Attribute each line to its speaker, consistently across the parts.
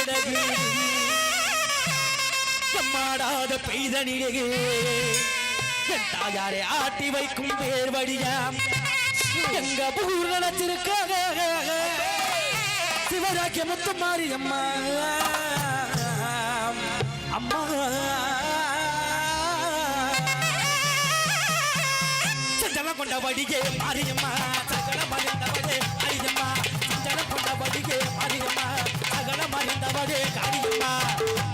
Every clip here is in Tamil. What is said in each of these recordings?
Speaker 1: அழகு எம்மாடாத பெய்தனிலே என் தாயாரை ஆட்டி வைக்கும் பேர் வழியாம் எங்க ஊர் நினைச்சிருக்காக சிவராக்கிய முத்து மாறி அம்மா அம்மா சஞ்சல கொண்ட வடிகே மாரியம்மா சகல மறிந்தவளே அரியம்மா சஞ்சல கொண்ட வடிகே மாரியம்மா சகல மறிந்தவளே காரியம்மா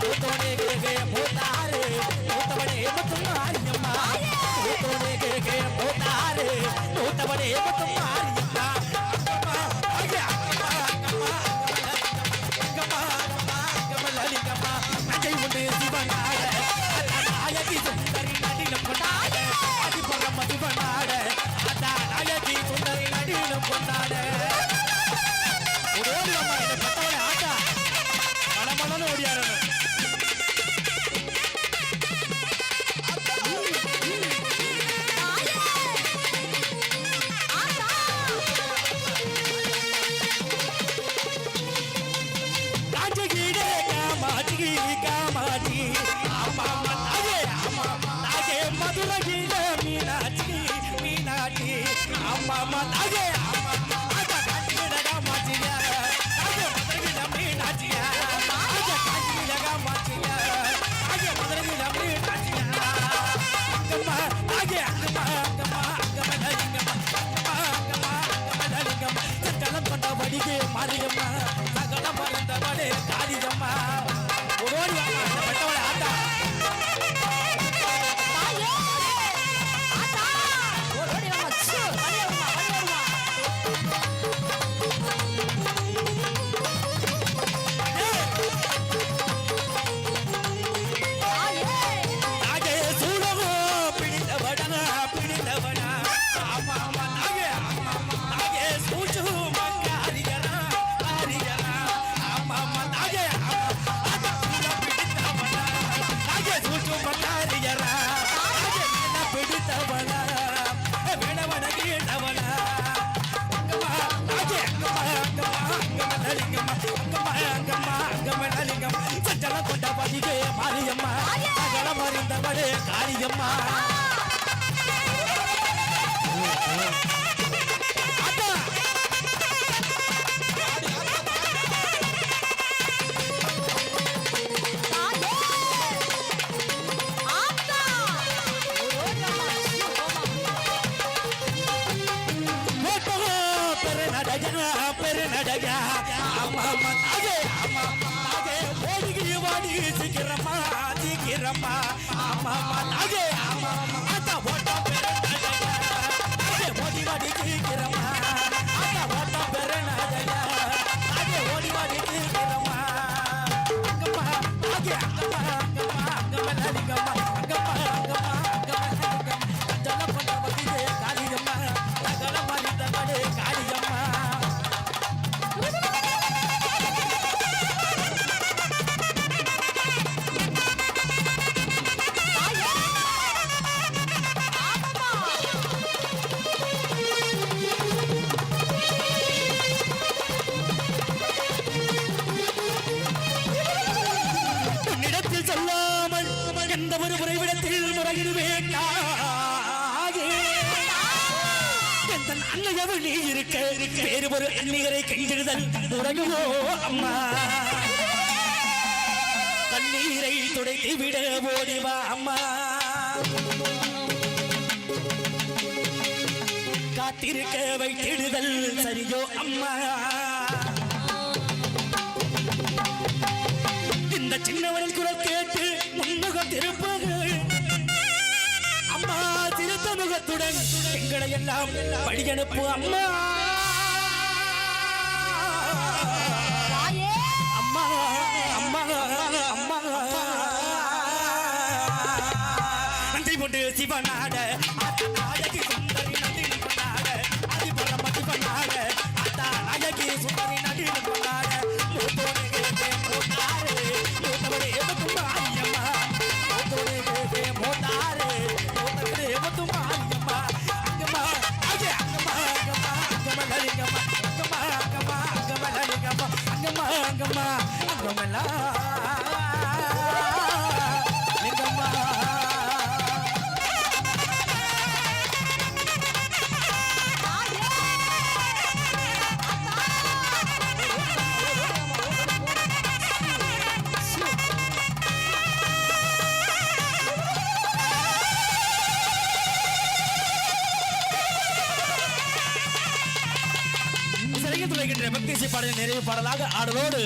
Speaker 1: மூத்தோனே கேகே மூத்தாரே மூத்தவனே முத்து மாரியம்மா மூத்தோனே கேகே மூத்தாரே மூத்தவனே முத்து மாரியம்மா மாரியம்மா சகல மறந்தவளே காரியம்மா ஓடி ஆட்டா மாரியம்மா சகல மறிந்தவளே காரியம்மா பெருநடையா அம்மா சீக்கிரமா சீக்கிரமா அம்மா நாகே அம்மா அத்தா ஓட்டா பெருநடையா ஓடி வாடி சீக்கிரமா அத்தா ஓட்டா பெருநடையா நாகே ஓடி வாடி சீக்கிரமா அங்கம்மா நாகே அங்கம்மா அங்கம்மா அங்கம்மா ஜன பண்ண வதியே காளியம்மா சகல மறிந்தவளே காளியம்மா எந்த ஒரு முறைவிடத்தில் முறையிடுவேன் எந்த அன்னையவள் நீ இருக்க வேறு ஒரு அந்நிகரை கைவிடுதல் முறையோ அம்மா கண்ணீரை துடைத்து விட ஓடிவா அம்மா காத்திருக்க வைத்திடுதல் சரியோ அம்மா இந்த சின்னவனின் குரல் கேட்டு முன்முகம் திருப்பங்கள் அம்மா திருத்த முகத்துடன் எங்களை எல்லாம் வழியனுப்பு அம்மா அம்மா அம்மா அம்மா நன்றி கொண்டு சிவனாட நாயகி சுந்தரி நன்றி கொண்டாட அதிபரம் அதிபனாட அத்தா நாயகி சுந்தரி நன்றி கொண்டாட அங்கம்மா அருளா லிங்கம்மா பக்தி பாடலின் நிறைவு பாடலாக ஆடலோடு